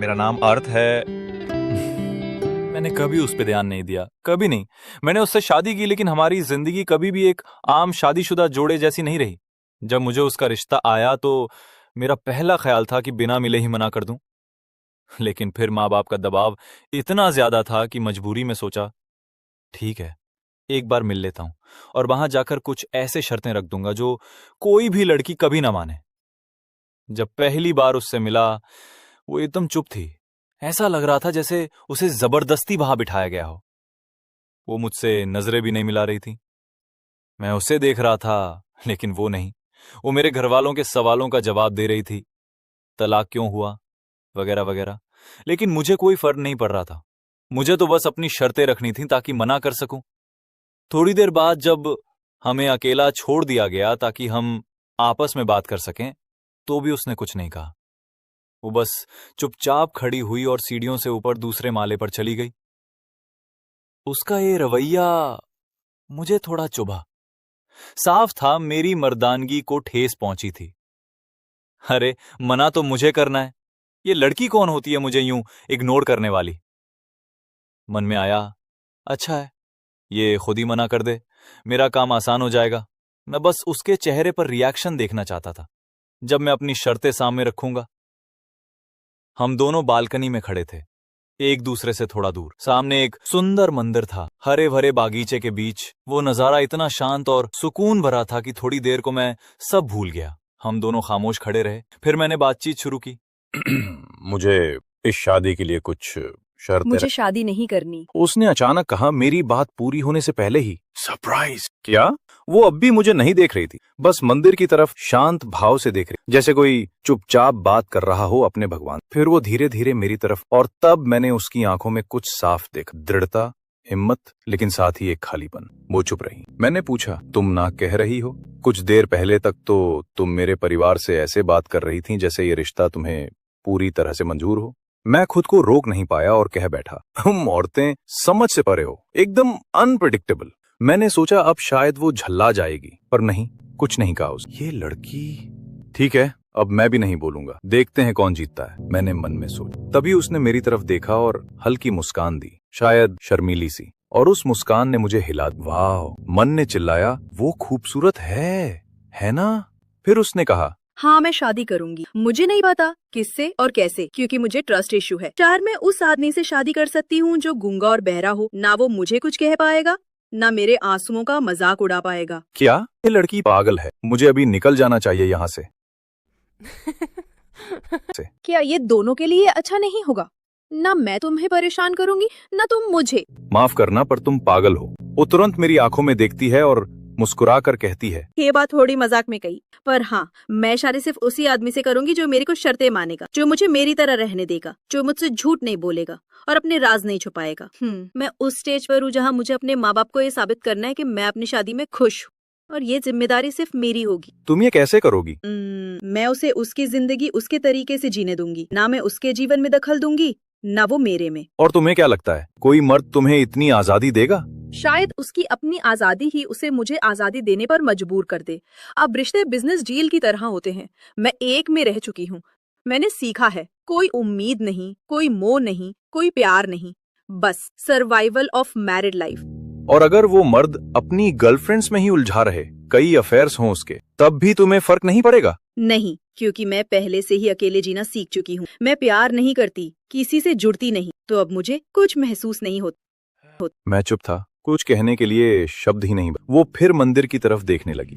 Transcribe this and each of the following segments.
मेरा नाम अर्थ है। मैंने कभी उस पे ध्यान नहीं दिया, कभी नहीं। मैंने उससे शादी की, लेकिन हमारी जिंदगी कभी भी एक आम शादीशुदा जोड़े जैसी नहीं रही। जब मुझे उसका रिश्ता आया तो मेरा पहला ख्याल था कि बिना मिले ही मना कर दूं, लेकिन फिर माँ बाप का दबाव इतना ज्यादा था कि मजबूरी में सोचा ठीक है, एक बार मिल लेता हूं और वहां जाकर कुछ ऐसे शर्तें रख दूंगा जो कोई भी लड़की कभी ना माने। जब पहली बार उससे मिला, वो एकदम चुप थी। ऐसा लग रहा था जैसे उसे जबरदस्ती वहां बिठाया गया हो। वो मुझसे नजरें भी नहीं मिला रही थी। मैं उसे देख रहा था, लेकिन वो नहीं। वो मेरे घर वालों के सवालों का जवाब दे रही थी, तलाक क्यों हुआ वगैरह वगैरह। लेकिन मुझे कोई फर्क नहीं पड़ रहा था। मुझे तो बस अपनी शर्तें रखनी थी ताकि मना कर सकूं। थोड़ी देर बाद जब हमें अकेला छोड़ दिया गया ताकि हम आपस में बात कर सकें, तो भी उसने कुछ नहीं कहा। वो बस चुपचाप खड़ी हुई और सीढ़ियों से ऊपर दूसरे माले पर चली गई। उसका ये रवैया मुझे थोड़ा चुभा। साफ था मेरी मर्दानगी को ठेस पहुंची थी। अरे, मना तो मुझे करना है, ये लड़की कौन होती है मुझे यूं इग्नोर करने वाली। मन में आया, अच्छा है, ये खुद ही मना कर दे, मेरा काम आसान हो जाएगा। मैं बस उसके चेहरे पर रिएक्शन देखना चाहता था जब मैं अपनी शर्तें सामने रखूंगा। हम दोनों बालकनी में खड़े थे, एक दूसरे से थोड़ा दूर। सामने एक सुंदर मंदिर था, हरे भरे बागीचे के बीच। वो नजारा इतना शांत और सुकून भरा था कि थोड़ी देर को मैं सब भूल गया। हम दोनों खामोश खड़े रहे। फिर मैंने बातचीत शुरू की। मुझे इस शादी के लिए कुछ शर्तें मुझे शादी नहीं करनी। उसने अचानक कहा, मेरी बात पूरी होने से पहले ही। सरप्राइज! क्या? वो अब भी मुझे नहीं देख रही थी, बस मंदिर की तरफ शांत भाव से देख रही, जैसे कोई चुपचाप बात कर रहा हो अपने भगवान। फिर वो धीरे धीरे मेरी तरफ, और तब मैंने उसकी आंखों में कुछ साफ देखा, दृढ़ता, हिम्मत, लेकिन साथ ही एक खालीपन। वो चुप रही। मैंने पूछा, तुम ना कह रही हो? कुछ देर पहले तक तो तुम मेरे परिवार से ऐसे बात कर रही थी जैसे ये रिश्ता तुम्हें पूरी तरह से मंजूर हो। मैं खुद को रोक नहीं पाया और कह बैठा, तुम औरतें समझ से परे हो, एकदम अनप्रेडिक्टेबल। मैंने सोचा अब शायद वो झल्ला जाएगी, पर नहीं, कुछ नहीं कहा उसने। ये लड़की, ठीक है, अब मैं भी नहीं बोलूंगा, देखते हैं कौन जीतता है, मैंने मन में सोचा। तभी उसने मेरी तरफ देखा और हल्की मुस्कान दी, शायद शर्मीली सी, और उस मुस्कान ने मुझे हिला। वाह! मन ने चिल्लाया, वो खूबसूरत है ना? फिर उसने कहा, हाँ, मैं शादी करूंगी। मुझे नहीं पता किससे और कैसे, क्योंकि मुझे ट्रस्ट इशू है। चार, मैं उस आदमी से शादी कर सकती हूँ जो गूंगा और बहरा हो। ना वो मुझे कुछ कह पाएगा, ना मेरे आंसुओं का मजाक उड़ा पाएगा। क्या? ये लड़की पागल है, मुझे अभी निकल जाना चाहिए यहाँ से। क्या ये दोनों के लिए अच्छा नहीं होगा? ना मैं तुम्हें परेशान करूंगी, ना तुम मुझे। माफ करना, पर तुम पागल हो। वो तुरंत मेरी आंखों में देखती है और मुस्कुरा कर कहती है, ये बात थोड़ी मजाक में कही, पर हाँ, मैं शादी सिर्फ उसी आदमी से करूंगी जो मेरी कुछ शर्तें मानेगा, जो मुझे मेरी तरह रहने देगा, जो मुझसे झूठ नहीं बोलेगा और अपने राज नहीं छुपाएगा। मैं उस स्टेज पर हूँ जहाँ मुझे अपने माँ बाप को ये साबित करना है कि मैं अपनी शादी में खुश हूँ, और ये जिम्मेदारी सिर्फ मेरी होगी। तुम ये कैसे करोगी? मैं उसे उसकी जिंदगी उसके तरीके से जीने दूंगी। ना मैं उसके जीवन में दखल दूंगी, ना वो मेरे में। और तुम्हें क्या लगता है कोई मर्द तुम्हें इतनी आजादी देगा? शायद उसकी अपनी आजादी ही उसे मुझे आजादी देने पर मजबूर कर दे। अब रिश्ते बिजनेस डील की तरह होते हैं। मैं एक में रह चुकी हूँ। मैंने सीखा है, कोई उम्मीद नहीं, कोई मोह नहीं, कोई प्यार नहीं, बस सर्वाइवल ऑफ मैरिड लाइफ। और अगर वो मर्द अपनी गर्लफ्रेंड्स में ही उलझा रहे, कई अफेयर्स हों उसके, तब भी तुम्हें फर्क नहीं पड़ेगा? नहीं, क्योंकि मैं पहले से ही अकेले जीना सीख चुकी हूँ। मैं प्यार नहीं करती, किसी से जुड़ती नहीं, तो अब मुझे कुछ महसूस नहीं होता। मैं चुप था, कुछ कहने के लिए शब्द ही नहीं। वो फिर मंदिर की तरफ देखने लगी।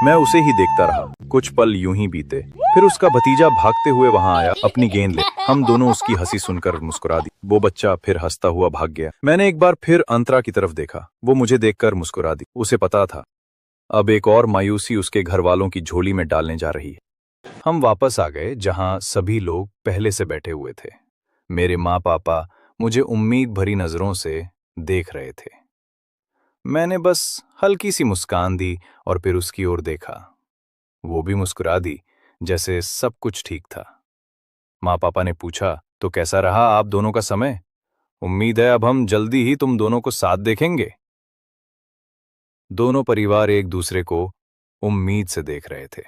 मैं उसे ही देखता रहा। कुछ पल यूं ही बीते। फिर उसका भतीजा भागते हुए वहां आया, अपनी गेंद ले। हम दोनों उसकी हंसी सुनकर मुस्कुरा दी। वो बच्चा फिर हंसता हुआ भाग गया। मैंने एक बार फिर अंतरा की तरफ देखा। वो मुझे देखकर मुस्कुरा दी। उसे पता था अब एक और मायूसी उसके घर वालों की झोली में डालने जा रही है। हम वापस आ गए जहां सभी लोग पहले से बैठे हुए थे। मेरे माँ पापा मुझे उम्मीद भरी नजरों से देख रहे थे। मैंने बस हल्की सी मुस्कान दी और फिर उसकी ओर देखा। वो भी मुस्कुरा दी, जैसे सब कुछ ठीक था। माँ पापा ने पूछा, तो कैसा रहा आप दोनों का समय? उम्मीद है अब हम जल्दी ही तुम दोनों को साथ देखेंगे। दोनों परिवार एक दूसरे को उम्मीद से देख रहे थे,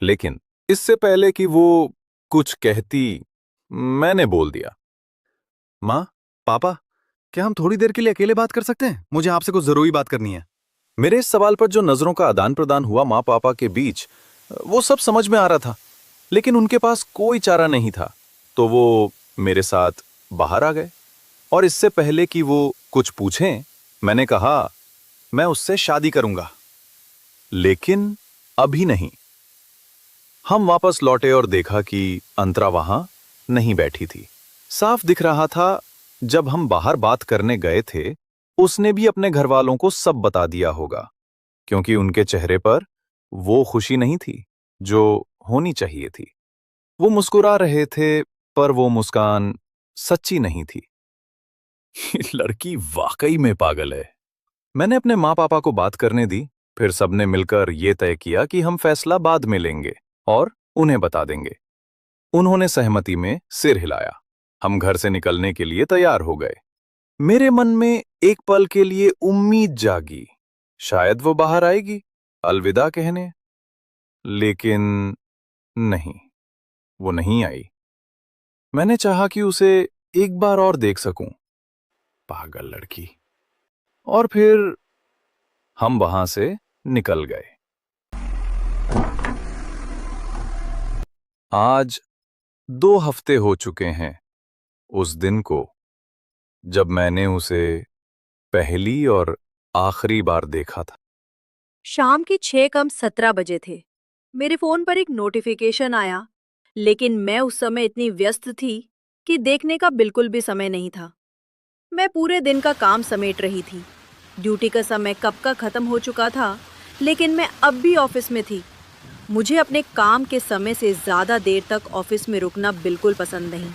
लेकिन इससे पहले कि वो कुछ कहती, मैंने बोल दिया, माँ, पापा, क्या हम थोड़ी देर के लिए अकेले बात कर सकते हैं? मुझे आपसे कुछ जरूरी बात करनी है। मेरे इस सवाल पर जो नजरों का आदान प्रदान हुआ माँ पापा के बीच, वो सब समझ में आ रहा था, लेकिन उनके पास कोई चारा नहीं था, तो वो मेरे साथ बाहर आ गए। और इससे पहले कि वो कुछ पूछें, मैंने कहा, मैं उससे शादी करूंगा, लेकिन अभी नहीं। हम वापस लौटे और देखा कि अंतरा वहां नहीं बैठी थी। साफ दिख रहा था, जब हम बाहर बात करने गए थे, उसने भी अपने घर वालों को सब बता दिया होगा, क्योंकि उनके चेहरे पर वो खुशी नहीं थी जो होनी चाहिए थी। वो मुस्कुरा रहे थे, पर वो मुस्कान सच्ची नहीं थी। ये लड़की वाकई में पागल है। मैंने अपने माँ पापा को बात करने दी, फिर सबने मिलकर यह तय किया कि हम फैसला बाद में लेंगे और उन्हें बता देंगे। उन्होंने सहमति में सिर हिलाया। हम घर से निकलने के लिए तैयार हो गए। मेरे मन में एक पल के लिए उम्मीद जागी, शायद वो बाहर आएगी अलविदा कहने, लेकिन नहीं, वो नहीं आई। मैंने चाहा कि उसे एक बार और देख सकूं, पागल लड़की। और फिर हम वहां से निकल गए। आज 2 हफ्ते हो चुके हैं उस दिन को जब मैंने उसे पहली और आखिरी बार देखा था। शाम के 6:17 बजे थे। मेरे फोन पर एक नोटिफिकेशन आया, लेकिन मैं उस समय इतनी व्यस्त थी कि देखने का बिल्कुल भी समय नहीं था। मैं पूरे दिन का काम समेट रही थी। ड्यूटी का समय कब का खत्म हो चुका था, लेकिन मैं अब भी ऑफिस में थी। मुझे अपने काम के समय से ज्यादा देर तक ऑफिस में रुकना बिल्कुल पसंद नहीं।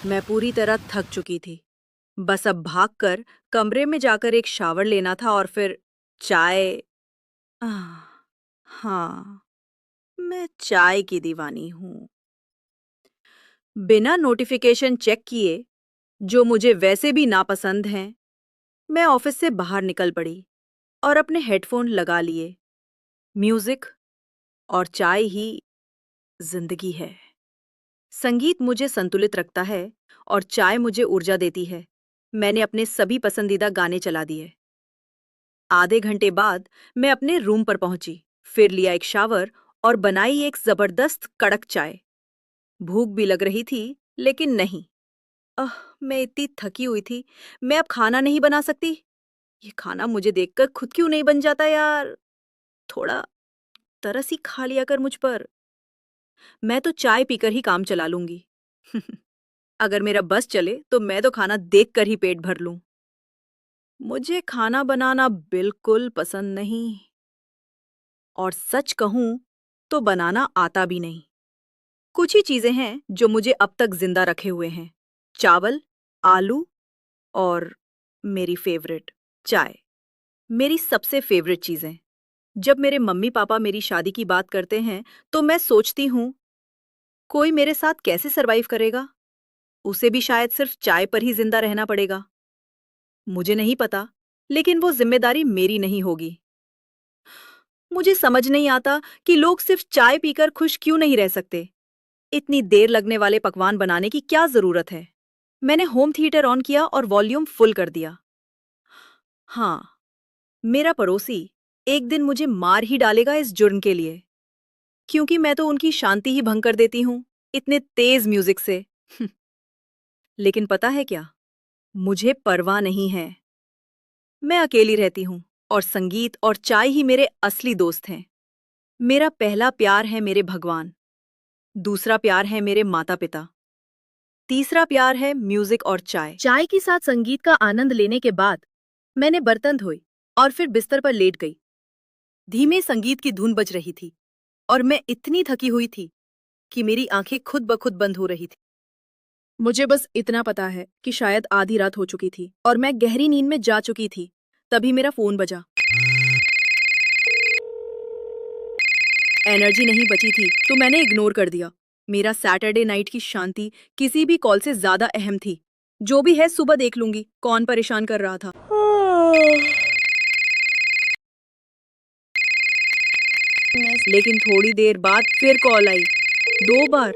मैं पूरी तरह थक चुकी थी। बस अब भागकर कमरे में जाकर एक शावर लेना था और फिर चाय। हाँ, मैं चाय की दीवानी हूँ। बिना नोटिफिकेशन चेक किए, जो मुझे वैसे भी नापसंद हैं, मैं ऑफिस से बाहर निकल पड़ी और अपने हेडफोन लगा लिए। म्यूजिक और चाय ही जिंदगी है। संगीत मुझे संतुलित रखता है और चाय मुझे ऊर्जा देती है। मैंने अपने सभी पसंदीदा गाने चला दिए। आधे घंटे बाद मैं अपने रूम पर पहुंची, फिर लिया एक शावर और बनाई एक जबरदस्त कड़क चाय। भूख भी लग रही थी, लेकिन नहीं। मैं इतनी थकी हुई थी, मैं अब खाना नहीं बना सकती। ये खाना मुझे देखकर खुद क्यों नहीं बन जाता यार? थोड़ा तरस ही खा लिया कर मुझ पर। मैं तो चाय पीकर ही काम चला लूंगी। अगर मेरा बस चले तो मैं तो खाना देखकर ही पेट भर लूं। मुझे खाना बनाना बिल्कुल पसंद नहीं, और सच कहूं तो बनाना आता भी नहीं। कुछ ही चीजें हैं जो मुझे अब तक जिंदा रखे हुए हैं: चावल, आलू और मेरी फेवरेट चाय। मेरी सबसे फेवरेट चीजें। जब मेरे मम्मी पापा मेरी शादी की बात करते हैं तो मैं सोचती हूँ, कोई मेरे साथ कैसे सरवाइव करेगा? उसे भी शायद सिर्फ चाय पर ही जिंदा रहना पड़ेगा। मुझे नहीं पता, लेकिन वो जिम्मेदारी मेरी नहीं होगी। मुझे समझ नहीं आता कि लोग सिर्फ चाय पीकर खुश क्यों नहीं रह सकते। इतनी देर लगने वाले पकवान बनाने की क्या जरूरत है? मैंने होम थिएटर ऑन किया और वॉल्यूम फुल कर दिया। हाँ, मेरा पड़ोसी एक दिन मुझे मार ही डालेगा इस जुर्म के लिए, क्योंकि मैं तो उनकी शांति ही भंग कर देती हूँ इतने तेज म्यूजिक से। लेकिन पता है क्या? मुझे परवाह नहीं है। मैं अकेली रहती हूँ और संगीत और चाय ही मेरे असली दोस्त हैं। मेरा पहला प्यार है मेरे भगवान, दूसरा प्यार है मेरे माता पिता, तीसरा प्यार है म्यूजिक और चाय। चाय के साथ संगीत का आनंद लेने के बाद मैंने बर्तन धोए और फिर बिस्तर पर लेट गई। धीमे संगीत की धुन बज रही थी और मैं इतनी थकी हुई थी कि मेरी आंखें खुद ब खुद बंद हो रही थी। मुझे बस इतना पता है कि शायद आधी रात हो चुकी थी और मैं गहरी नींद में जा चुकी थी। तभी मेरा फोन बजा। एनर्जी नहीं बची थी तो मैंने इग्नोर कर दिया। मेरा सैटरडे नाइट की शांति किसी भी कॉल से ज्यादा अहम थी। जो भी है सुबह देख लूंगी कौन परेशान कर रहा था। लेकिन थोड़ी देर बाद फिर कॉल आई, 2 बार।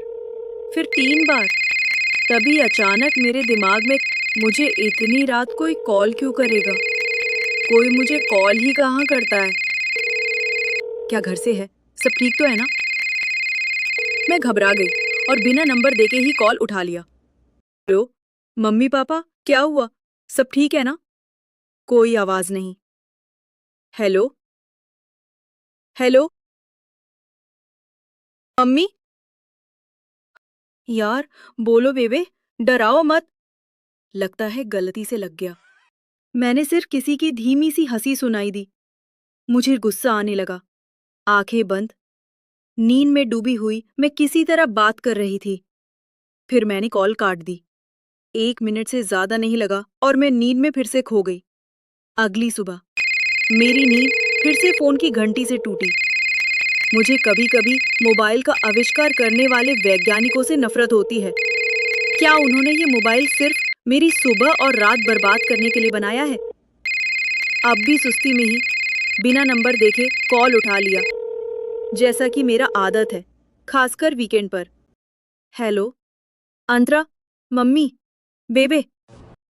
फिर 3 बार। तभी अचानक मेरे दिमाग में, मुझे इतनी रात कोई कॉल क्यों करेगा? कोई मुझे कॉल ही कहाँ करता है? क्या घर से है? सब ठीक तो है ना? मैं घबरा गई और बिना नंबर देके ही कॉल उठा लिया। हेलो, मम्मी पापा, क्या हुआ? सब ठीक है ना? कोई आवाज नहीं। Hello, hello, mummy? यार, बोलो बेबे, डराओ मत। लगता है गलती से लग गया। मैंने सिर्फ किसी की धीमी सी हंसी सुनाई दी। मुझे गुस्सा आने लगा। आंखें बंद, नींद में डूबी हुई मैं किसी तरह बात कर रही थी। फिर मैंने कॉल काट दी। 1 मिनट से ज्यादा नहीं लगा और मैं नींद में फिर से खो गई। अगली सुबह मेरी नींद फिर से फोन की घंटी से टूटी। मुझे कभी कभी मोबाइल का आविष्कार करने वाले वैज्ञानिकों से नफरत होती है। क्या उन्होंने ये मोबाइल सिर्फ मेरी सुबह और रात बर्बाद करने के लिए बनाया है? अब भी सुस्ती में ही बिना नंबर देखे कॉल उठा लिया, जैसा कि मेरा आदत है, खासकर वीकेंड पर। हेलो, अंतरा, मम्मी, बेबे,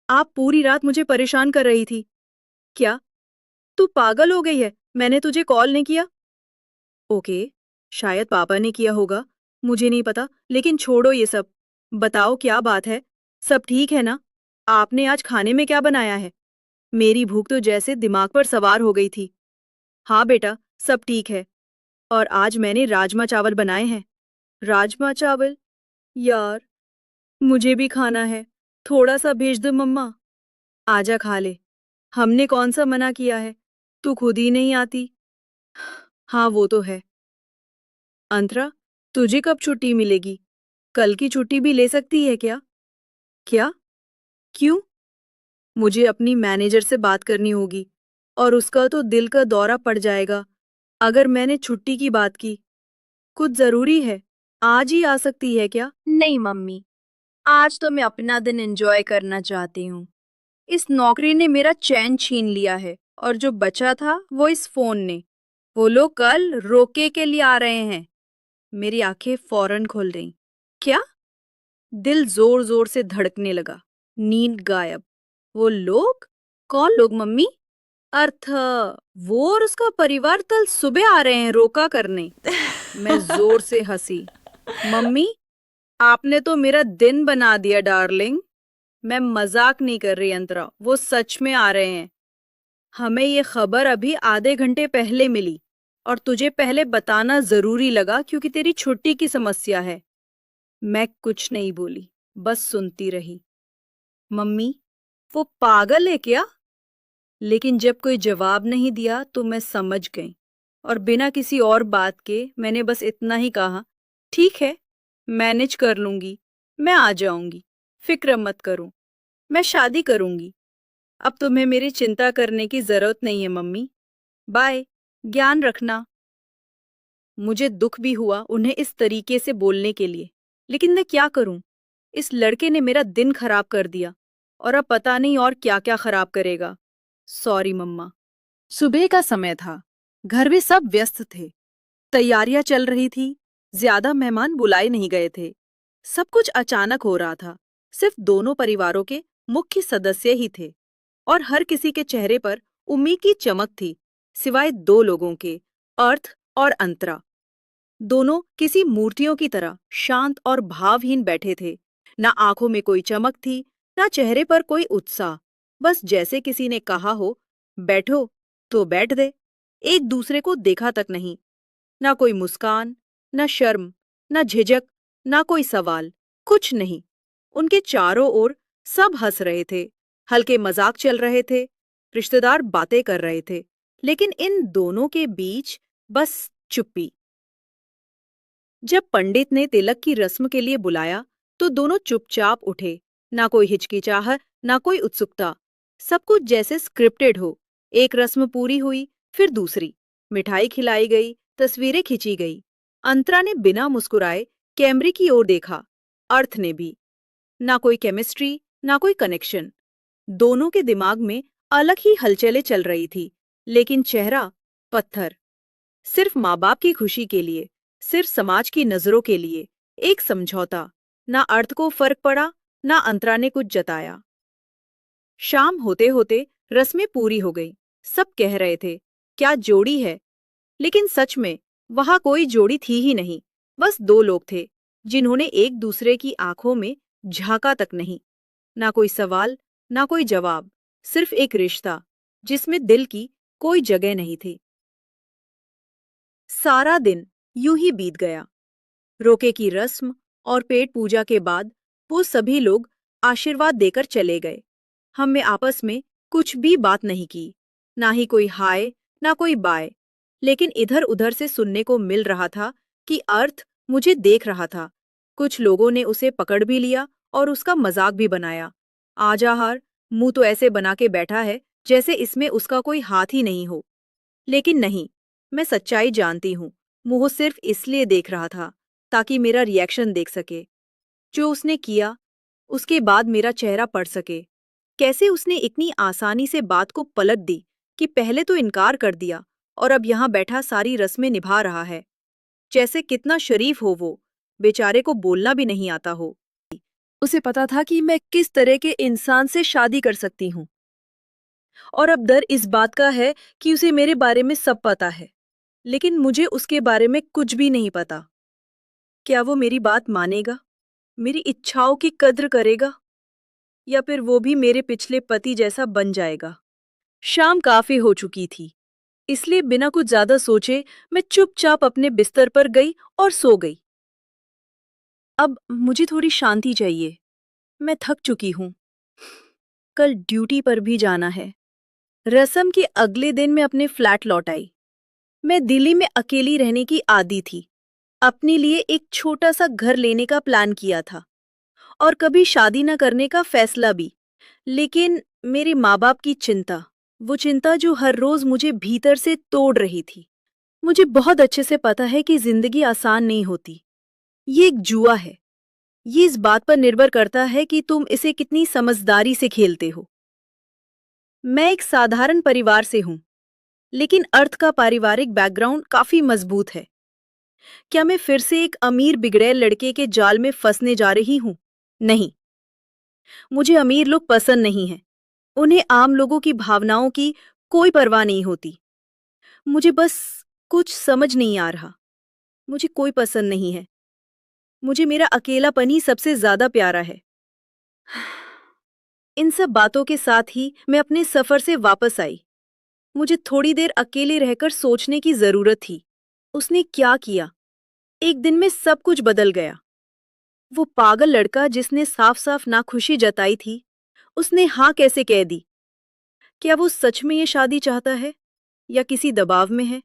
आप पूरी रात मुझे परेशान कर रही थी। क्या तू पागल हो गई है? मैंने तुझे कॉल नहीं किया। ओके, शायद पापा ने किया होगा, मुझे नहीं पता, लेकिन छोड़ो ये सब। बताओ क्या बात है? सब ठीक है ना? आपने आज खाने में क्या बनाया है? मेरी भूख तो जैसे दिमाग पर सवार हो गई थी। हाँ बेटा, सब ठीक है। और आज मैंने राजमा चावल बनाए हैं। राजमा चावल? यार, मुझे भी खाना है। थोड़ा सा भेज दो मम्मा। आजा खा ले। हमने कौन सा मना किया है? तू खुद ही नहीं आती। हाँ, वो तो है। अंतरा, तुझे कब छुट्टी मिलेगी? कल की छुट्टी भी ले सकती है क्या? क्या? क्यों? मुझे अपनी मैनेजर से बात करनी होगी और उसका तो दिल का दौरा पड़ जाएगा अगर मैंने छुट्टी की बात की। कुछ जरूरी है? आज ही आ सकती है क्या? नहीं मम्मी, आज तो मैं अपना दिन एंजॉय करना चाहती हूँ। इस नौकरी ने मेरा चैन छीन लिया है और जो बचा था वो इस फोन ने। वो लोग कल रोके के लिए आ रहे हैं। मेरी आंखें फौरन खुल गईं। क्या? दिल जोर जोर से धड़कने लगा। नींद गायब। वो लोग? कौन लोग मम्मी? अर्थ, वो और उसका परिवार कल सुबह आ रहे हैं रोका करने। मैं जोर से हंसी। मम्मी, आपने तो मेरा दिन बना दिया डार्लिंग। मैं मजाक नहीं कर रही अंतरा, वो सच में आ रहे हैं। हमें ये खबर अभी आधे घंटे पहले मिली और तुझे पहले बताना जरूरी लगा क्योंकि तेरी छुट्टी की समस्या है। मैं कुछ नहीं बोली, बस सुनती रही। मम्मी, वो पागल है क्या? लेकिन जब कोई जवाब नहीं दिया तो मैं समझ गई और बिना किसी और बात के मैंने बस इतना ही कहा, ठीक है, मैनेज कर लूंगी, मैं आ जाऊंगी, फिक्र मत करो, मैं शादी करूंगी। अब तुम्हें मेरी चिंता करने की जरूरत नहीं है मम्मी। बाय, ज्ञान रखना। मुझे दुख भी हुआ उन्हें इस तरीके से बोलने के लिए, लेकिन मैं क्या करूं? इस लड़के ने मेरा दिन खराब कर दिया और अब पता नहीं और क्या क्या खराब करेगा। सॉरी मम्मा। सुबह का समय था। घर में सब व्यस्त थे। तैयारियां चल रही थी। ज्यादा मेहमान बुलाए नहीं गए थे। सब कुछ अचानक हो रहा था। सिर्फ दोनों परिवारों के मुख्य सदस्य ही थे और हर किसी के चेहरे पर उम्मीद की चमक थी, सिवाय 2 लोगों के, अर्थ और अंतरा। दोनों किसी मूर्तियों की तरह शांत और भावहीन बैठे थे। ना आंखों में कोई चमक थी, ना चेहरे पर कोई उत्साह। बस जैसे किसी ने कहा हो, बैठो तो बैठ दे। एक दूसरे को देखा तक नहीं। ना कोई मुस्कान, ना शर्म, ना झिझक, ना कोई सवाल, कुछ नहीं। उनके चारों ओर सब हंस रहे थे, हल्के मजाक चल रहे थे, रिश्तेदार बातें कर रहे थे, लेकिन इन दोनों के बीच बस चुप्पी। जब पंडित ने तिलक की रस्म के लिए बुलाया तो दोनों चुपचाप उठे। ना कोई हिचकिचाहट, ना कोई उत्सुकता। सब कुछ जैसे स्क्रिप्टेड हो। एक रस्म पूरी हुई, फिर दूसरी। मिठाई खिलाई गई, तस्वीरें खींची गई। अंतरा ने बिना मुस्कुराए कैमरे की ओर देखा। अर्थ ने भी। ना कोई केमिस्ट्री, ना कोई कनेक्शन। दोनों के दिमाग में अलग ही हलचलें चल रही थी, लेकिन चेहरा पत्थर। सिर्फ माँ बाप की खुशी के लिए, सिर्फ समाज की नजरों के लिए एक समझौता। ना अर्थ को फर्क पड़ा, ना अंतरा ने कुछ जताया। शाम होते होते रस्में पूरी हो गई। सब कह रहे थे, क्या जोड़ी है, लेकिन सच में वहां कोई जोड़ी थी ही नहीं। बस दो लोग थे जिन्होंने एक दूसरे की आंखों में झांका तक नहीं। ना कोई सवाल, ना कोई जवाब, सिर्फ एक रिश्ता जिसमें दिल की कोई जगह नहीं थी। सारा दिन यूं ही बीत गया। रोके की रस्म और पेट पूजा के बाद वो सभी लोग आशीर्वाद देकर चले गए। हमने आपस में कुछ भी बात नहीं की, ना ही कोई हाय, ना कोई बाय। लेकिन इधर उधर से सुनने को मिल रहा था कि अर्थ मुझे देख रहा था। कुछ लोगों ने उसे पकड़ भी लिया और उसका मजाक भी बनाया। आजाहार, मुंह तो ऐसे बना के बैठा है जैसे इसमें उसका कोई हाथ ही नहीं हो। लेकिन नहीं, मैं सच्चाई जानती हूँ। मुंह सिर्फ इसलिए देख रहा था ताकि मेरा रिएक्शन देख सके। जो उसने किया, उसके बाद मेरा चेहरा पढ़ सके। कैसे उसने इतनी आसानी से बात को पलट दी कि पहले तो इनकार कर दिया और अब यहाँ बैठा सारी रस्में निभा रहा है। जैसे कितना शरीफ हो वो, बेचारे को बोलना भी नहीं आता हो। उसे पता था कि मैं किस तरह के इंसान से शादी कर सकती हूँ, और अब डर इस बात का है कि उसे मेरे बारे में सब पता है, लेकिन मुझे उसके बारे में कुछ भी नहीं पता। क्या वो मेरी बात मानेगा, मेरी इच्छाओं की कद्र करेगा, या फिर वो भी मेरे पिछले पति जैसा बन जाएगा? शाम काफी हो चुकी थी, इसलिए बिना कुछ ज्यादा सोचे मैं चुपचाप अपने बिस्तर पर गई और सो गई। अब मुझे थोड़ी शांति चाहिए। मैं थक चुकी हूँ। कल ड्यूटी पर भी जाना है। रस्म के अगले दिन मैं अपने फ्लैट लौट आई। मैं दिल्ली में अकेली रहने की आदी थी। अपने लिए एक छोटा सा घर लेने का प्लान किया था और कभी शादी न करने का फैसला भी। लेकिन मेरे माँ बाप की चिंता, वो चिंता जो हर रोज मुझे भीतर से तोड़ रही थी। मुझे बहुत अच्छे से पता है कि जिंदगी आसान नहीं होती। ये एक जुआ है। ये इस बात पर निर्भर करता है कि तुम इसे कितनी समझदारी से खेलते हो। मैं एक साधारण परिवार से हूं, लेकिन अर्थ का पारिवारिक बैकग्राउंड काफी मजबूत है। क्या मैं फिर से एक अमीर बिगड़ैल लड़के के जाल में फंसने जा रही हूं? नहीं, मुझे अमीर लोग पसंद नहीं हैं। उन्हें आम लोगों की भावनाओं की कोई परवाह नहीं होती। मुझे बस कुछ समझ नहीं आ रहा। मुझे कोई पसंद नहीं है। मुझे मेरा अकेलापन ही सबसे ज्यादा प्यारा है। इन सब बातों के साथ ही मैं अपने सफर से वापस आई। मुझे थोड़ी देर अकेले रहकर सोचने की जरूरत थी। उसने क्या किया? एक दिन में सब कुछ बदल गया। वो पागल लड़का जिसने साफ साफ नाखुशी जताई थी, उसने हाँ कैसे कह दी? क्या वो सच में ये शादी चाहता है या किसी दबाव में है?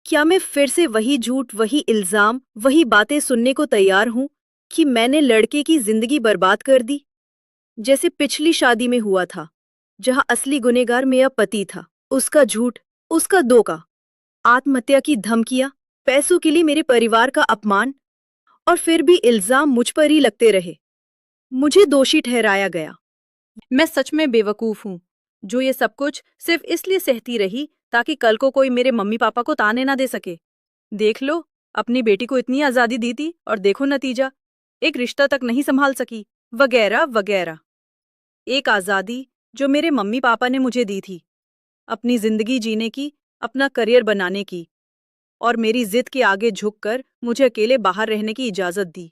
क्या मैं फिर से वही झूठ, वही इल्जाम, वही बातें सुनने को तैयार हूं कि मैंने लड़के की जिंदगी बर्बाद कर दी, जैसे पिछली शादी में हुआ था, जहां असली गुनहगार मेरा पति था? उसका झूठ, उसका धोखा, आत्महत्या की धमकियां, पैसों के लिए मेरे परिवार का अपमान, और फिर भी इल्जाम मुझ पर ही लगते रहे। मुझे दोषी ठहराया गया। मैं सच में बेवकूफ हूँ जो ये सब कुछ सिर्फ इसलिए सहती रही ताकि कल को कोई मेरे मम्मी पापा को ताने ना दे सके। देख लो, अपनी बेटी को इतनी आजादी दी थी और देखो नतीजा, एक रिश्ता तक नहीं संभाल सकी, वगैरह वगैरह। एक आजादी जो मेरे मम्मी पापा ने मुझे दी थी, अपनी जिंदगी जीने की, अपना करियर बनाने की, और मेरी जिद के आगे झुककर मुझे अकेले बाहर रहने की इजाजत दी।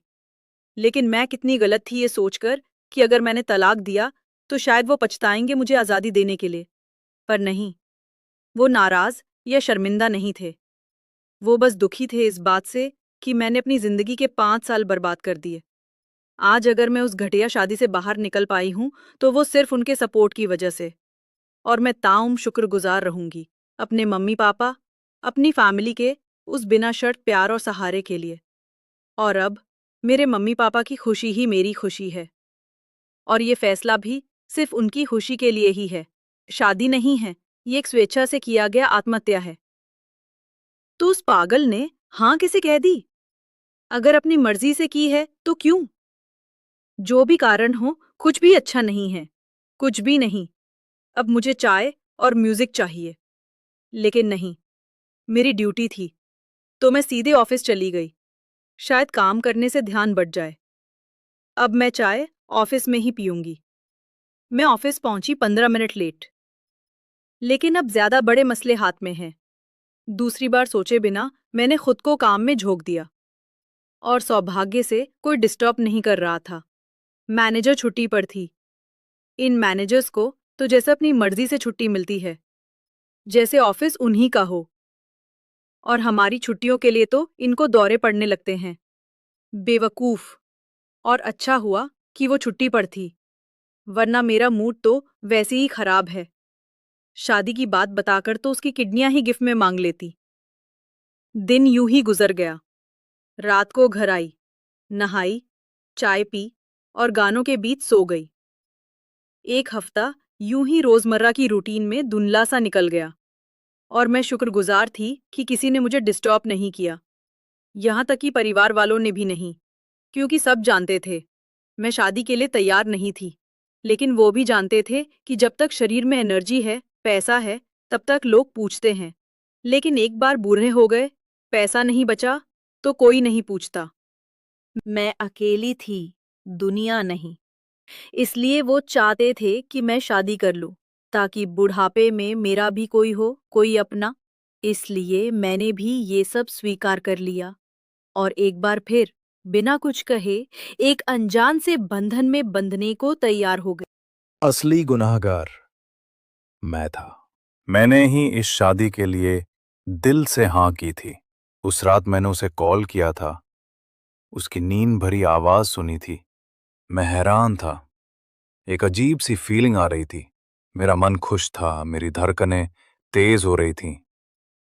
लेकिन मैं कितनी गलत थी ये सोचकर कि अगर मैंने तलाक दिया तो शायद वो पछताएंगे मुझे आजादी देने के लिए। पर नहीं, वो नाराज या शर्मिंदा नहीं थे। वो बस दुखी थे इस बात से कि मैंने अपनी जिंदगी के 5 साल बर्बाद कर दिए। आज अगर मैं उस घटिया शादी से बाहर निकल पाई हूं तो वो सिर्फ उनके सपोर्ट की वजह से, और मैं ताउम्र शुक्रगुजार रहूंगी अपने मम्मी पापा, अपनी फैमिली के उस बिना शर्त प्यार और सहारे के लिए। और अब मेरे मम्मी पापा की खुशी ही मेरी खुशी है, और ये फैसला भी सिर्फ उनकी खुशी के लिए ही है। शादी नहीं है, ये एक स्वेच्छा से किया गया आत्महत्या है। तो उस पागल ने हाँ कैसे कह दी? अगर अपनी मर्जी से की है तो क्यों? जो भी कारण हो, कुछ भी अच्छा नहीं है, कुछ भी नहीं। अब मुझे चाय और म्यूजिक चाहिए। लेकिन नहीं, मेरी ड्यूटी थी, तो मैं सीधे ऑफिस चली गई। शायद काम करने से ध्यान बढ़ जाए। अब मैं चाय ऑफिस में ही पीऊंगी। मैं ऑफिस पहुंची 15 मिनट लेट, लेकिन अब ज्यादा बड़े मसले हाथ में हैं। दूसरी बार सोचे बिना मैंने खुद को काम में झोंक दिया, और सौभाग्य से कोई डिस्टर्ब नहीं कर रहा था। मैनेजर छुट्टी पर थी। इन मैनेजर्स को तो जैसे अपनी मर्जी से छुट्टी मिलती है, जैसे ऑफिस उन्हीं का हो, और हमारी छुट्टियों के लिए तो इनको दौरे पड़ने लगते हैं। बेवकूफ। और अच्छा हुआ कि वो छुट्टी पर थी, वरना मेरा मूड तो वैसे ही खराब है। शादी की बात बताकर तो उसकी किडनियां ही गिफ्ट में मांग लेती। दिन यूं ही गुजर गया। रात को घर आई, नहाई, चाय पी और गानों के बीच सो गई। एक हफ्ता यूं ही रोजमर्रा की रूटीन में धुंधला सा निकल गया, और मैं शुक्रगुजार थी कि किसी ने मुझे डिस्टर्ब नहीं किया, यहाँ तक कि परिवार वालों ने भी नहीं, क्योंकि सब जानते थे मैं शादी के लिए तैयार नहीं थी। लेकिन वो भी जानते थे कि जब तक शरीर में एनर्जी है, पैसा है, तब तक लोग पूछते हैं। लेकिन एक बार बूढ़े हो गए, पैसा नहीं बचा, तो कोई नहीं पूछता। मैं अकेली थी, दुनिया नहीं। इसलिए वो चाहते थे कि मैं शादी कर लूं, ताकि बुढ़ापे में मेरा भी कोई हो, कोई अपना। इसलिए मैंने भी ये सब स्वीकार कर लिया, और एक बार फिर बिना कुछ कहे एक अनजान से बंधन में बंधने को तैयार हो गई। असली गुनाहगार मैं था। मैंने ही इस शादी के लिए दिल से हाँ की थी। उस रात मैंने उसे कॉल किया था, उसकी नींद भरी आवाज सुनी थी। मैं हैरान था। एक अजीब सी फीलिंग आ रही थी। मेरा मन खुश था, मेरी धड़कनें तेज हो रही थीं,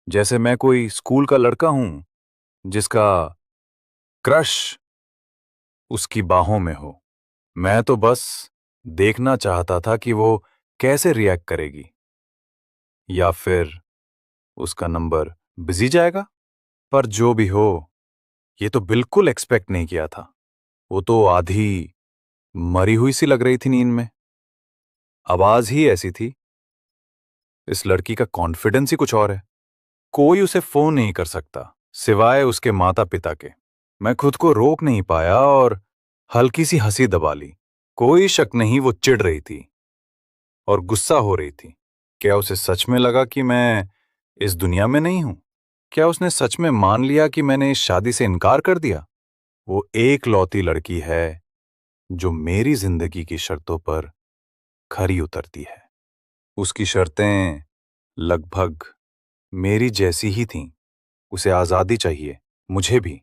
जैसे मैं कोई स्कूल का लड़का हूं जिसका क्रश उसकी बाहों में हो। मैं तो बस देखना चाहता था कि वो कैसे रिएक्ट करेगी, या फिर उसका नंबर बिजी जाएगा। पर जो भी हो, ये तो बिल्कुल एक्सपेक्ट नहीं किया था। वो तो आधी मरी हुई सी लग रही थी नींद में। आवाज ही ऐसी थी। इस लड़की का कॉन्फिडेंस ही कुछ और है। कोई उसे फोन नहीं कर सकता सिवाय उसके माता पिता के। मैं खुद को रोक नहीं पाया और हल्की सी हंसी दबा ली। कोई शक नहीं, वो चिढ़ रही थी और गुस्सा हो रही थी। क्या उसे सच में लगा कि मैं इस दुनिया में नहीं हूं? क्या उसने सच में मान लिया कि मैंने इस शादी से इनकार कर दिया? वो एक लौती लड़की है जो मेरी जिंदगी की शर्तों पर खरी उतरती है। उसकी शर्तें लगभग मेरी जैसी ही थीं। उसे आजादी चाहिए, मुझे भी।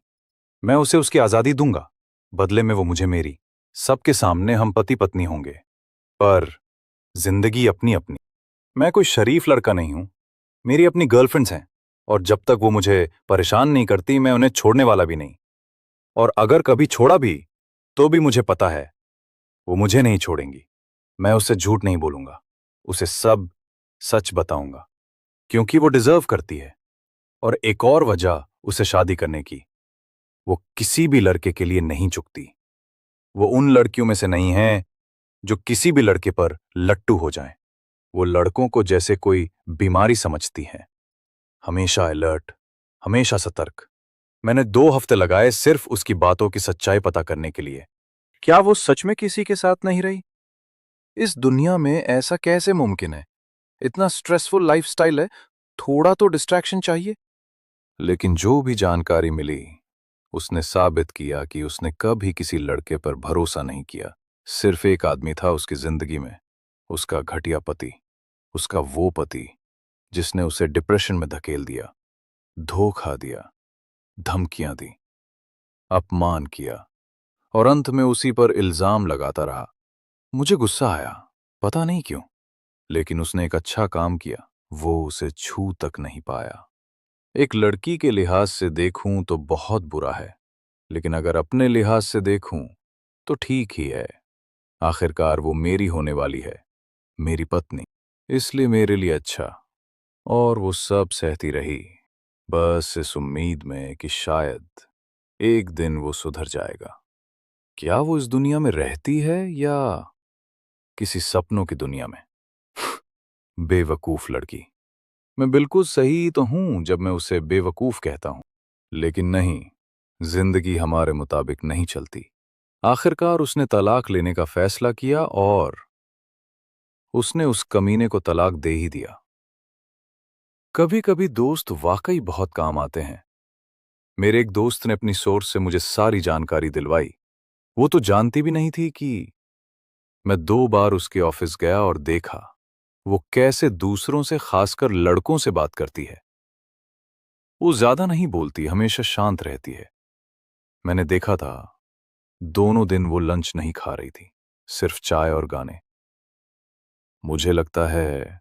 मैं उसे उसकी आजादी दूंगा, बदले में वो मुझे मेरी। सबके सामने हम पति पत्नी होंगे, पर जिंदगी अपनी अपनी। मैं कोई शरीफ लड़का नहीं हूं। मेरी अपनी गर्लफ्रेंड्स हैं, और जब तक वो मुझे परेशान नहीं करती, मैं उन्हें छोड़ने वाला भी नहीं। और अगर कभी छोड़ा भी, तो भी मुझे पता है वो मुझे नहीं छोड़ेंगी। मैं उससे झूठ नहीं बोलूंगा, उसे सब सच बताऊंगा, क्योंकि वो डिजर्व करती है। और एक और वजह उसे शादी करने की, वो किसी भी लड़के के लिए नहीं झुकती। वो उन लड़कियों में से नहीं है जो किसी भी लड़के पर लट्टू हो जाएं। वो लड़कों को जैसे कोई बीमारी समझती है, हमेशा अलर्ट, हमेशा सतर्क। मैंने 2 हफ्ते लगाए सिर्फ उसकी बातों की सच्चाई पता करने के लिए। क्या वो सच में किसी के साथ नहीं रही? इस दुनिया में ऐसा कैसे मुमकिन है? इतना स्ट्रेसफुल लाइफस्टाइल है, थोड़ा तो डिस्ट्रैक्शन चाहिए। लेकिन जो भी जानकारी मिली, उसने साबित किया कि उसने कभी किसी लड़के पर भरोसा नहीं किया। सिर्फ एक आदमी था उसकी जिंदगी में, उसका घटिया पति। उसका वो पति जिसने उसे डिप्रेशन में धकेल दिया, धोखा दिया, धमकियां दी, अपमान किया, और अंत में उसी पर इल्जाम लगाता रहा। मुझे गुस्सा आया, पता नहीं क्यों, लेकिन उसने एक अच्छा काम किया। वो उसे छू तक नहीं पाया। एक लड़की के लिहाज से देखूं तो बहुत बुरा है, लेकिन अगर अपने लिहाज से देखूं तो ठीक ही है। आखिरकार वो मेरी होने वाली है, मेरी पत्नी। इसलिए मेरे लिए अच्छा। और वो सब सहती रही, बस इस उम्मीद में कि शायद एक दिन वो सुधर जाएगा। क्या वो इस दुनिया में रहती है या किसी सपनों की दुनिया में? बेवकूफ लड़की। मैं बिल्कुल सही तो हूं जब मैं उसे बेवकूफ कहता हूं, लेकिन नहीं, जिंदगी हमारे मुताबिक नहीं चलती। आखिरकार उसने तलाक लेने का फैसला किया और उसने उस कमीने को तलाक दे ही दिया। कभी कभी दोस्त वाकई बहुत काम आते हैं। मेरे एक दोस्त ने अपनी सोर्स से मुझे सारी जानकारी दिलवाई। वो तो जानती भी नहीं थी कि मैं 2 बार उसके ऑफिस गया और देखा वो कैसे दूसरों से, खासकर लड़कों से बात करती है। वो ज्यादा नहीं बोलती, हमेशा शांत रहती है। मैंने देखा था दोनों दिन वो लंच नहीं खा रही थी, सिर्फ चाय और गाने। मुझे लगता है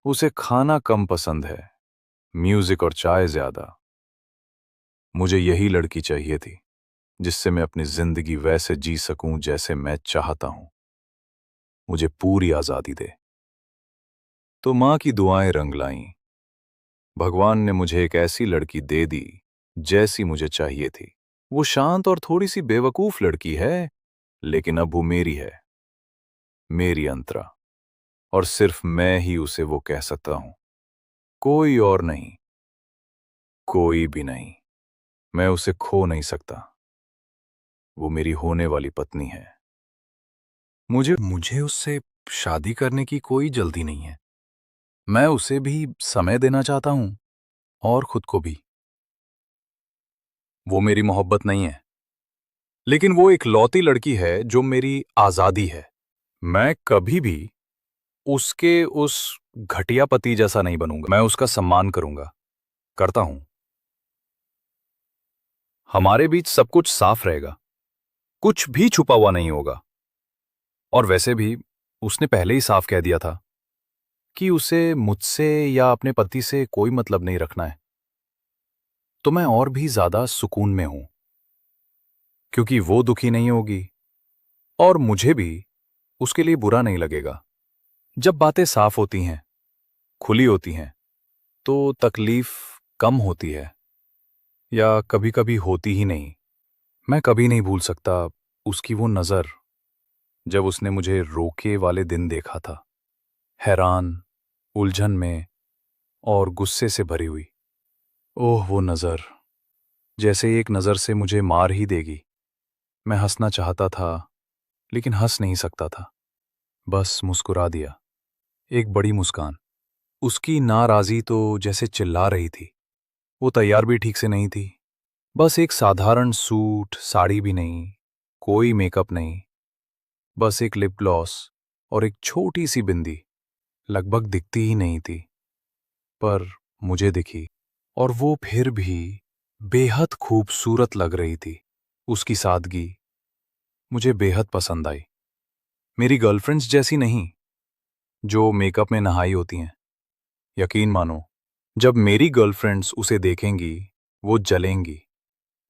उसे खाना कम पसंद है, म्यूजिक और चाय ज्यादा। मुझे यही लड़की चाहिए थी जिससे मैं अपनी जिंदगी वैसे जी सकूं जैसे मैं चाहता हूं। मुझे पूरी आजादी दे। तो मां की दुआएं रंग लाईं। भगवान ने मुझे एक ऐसी लड़की दे दी जैसी मुझे चाहिए थी। वो शांत और थोड़ी सी बेवकूफ लड़की है, लेकिन अब वो मेरी है, मेरी अंतरा। और सिर्फ मैं ही उसे वो कह सकता हूं, कोई और नहीं, कोई भी नहीं। मैं उसे खो नहीं सकता। वो मेरी होने वाली पत्नी है। मुझे उससे शादी करने की कोई जल्दी नहीं है। मैं उसे भी समय देना चाहता हूं और खुद को भी। वो मेरी मोहब्बत नहीं है, लेकिन वो एक लौती लड़की है जो मेरी आजादी है। मैं कभी भी उसके उस घटिया पति जैसा नहीं बनूंगा। मैं उसका सम्मान करूंगा, करता हूं। हमारे बीच सब कुछ साफ रहेगा, कुछ भी छुपा हुआ नहीं होगा। और वैसे भी उसने पहले ही साफ कह दिया था कि उसे मुझसे या अपने पति से कोई मतलब नहीं रखना है। तो मैं और भी ज्यादा सुकून में हूं, क्योंकि वो दुखी नहीं होगी और मुझे भी उसके लिए बुरा नहीं लगेगा। जब बातें साफ होती हैं, खुली होती हैं, तो तकलीफ कम होती है, या कभी कभी होती ही नहीं। मैं कभी नहीं भूल सकता उसकी वो नजर जब उसने मुझे रोके वाले दिन देखा था, हैरान, उलझन में और गुस्से से भरी हुई। ओह वो नजर, जैसे एक नजर से मुझे मार ही देगी। मैं हंसना चाहता था, लेकिन हंस नहीं सकता था। बस मुस्कुरा दिया, एक बड़ी मुस्कान। उसकी नाराजी तो जैसे चिल्ला रही थी। वो तैयार भी ठीक से नहीं थी। बस एक साधारण सूट, साड़ी भी नहीं, कोई मेकअप नहीं, बस एक लिप ग्लॉस और एक छोटी सी बिंदी। लगभग दिखती ही नहीं थी, पर मुझे दिखी। और वो फिर भी बेहद खूबसूरत लग रही थी। उसकी सादगी मुझे बेहद पसंद आई। मेरी गर्लफ्रेंड्स जैसी नहीं, जो मेकअप में नहाई होती हैं। यकीन मानो, जब मेरी गर्लफ्रेंड्स उसे देखेंगी वो जलेंगी।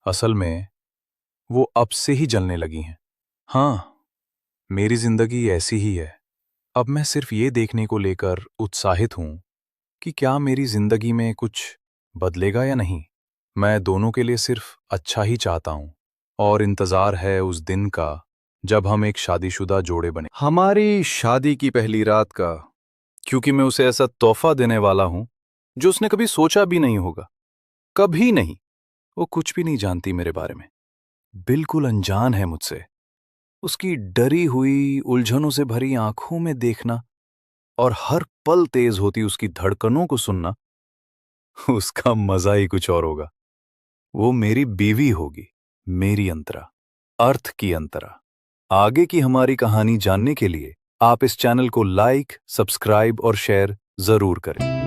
असल में वो अब से ही जलने लगी हैं। हाँ, मेरी जिंदगी ऐसी ही है। अब मैं सिर्फ ये देखने को लेकर उत्साहित हूं कि क्या मेरी जिंदगी में कुछ बदलेगा या नहीं। मैं दोनों के लिए सिर्फ अच्छा ही चाहता हूं, और इंतजार है उस दिन का जब हम एक शादीशुदा जोड़े बने, हमारी शादी की पहली रात का। क्योंकि मैं उसे ऐसा तोहफा देने वाला हूं जो उसने कभी सोचा भी नहीं होगा, कभी नहीं। वो कुछ भी नहीं जानती मेरे बारे में, बिल्कुल अनजान है मुझसे। उसकी डरी हुई, उलझनों से भरी आंखों में देखना और हर पल तेज होती उसकी धड़कनों को सुनना, उसका मजा ही कुछ और होगा। वो मेरी बीवी होगी, मेरी अंतरा, अर्थ की अंतरा। आगे की हमारी कहानी जानने के लिए आप इस चैनल को लाइक, सब्सक्राइब और शेयर जरूर करें।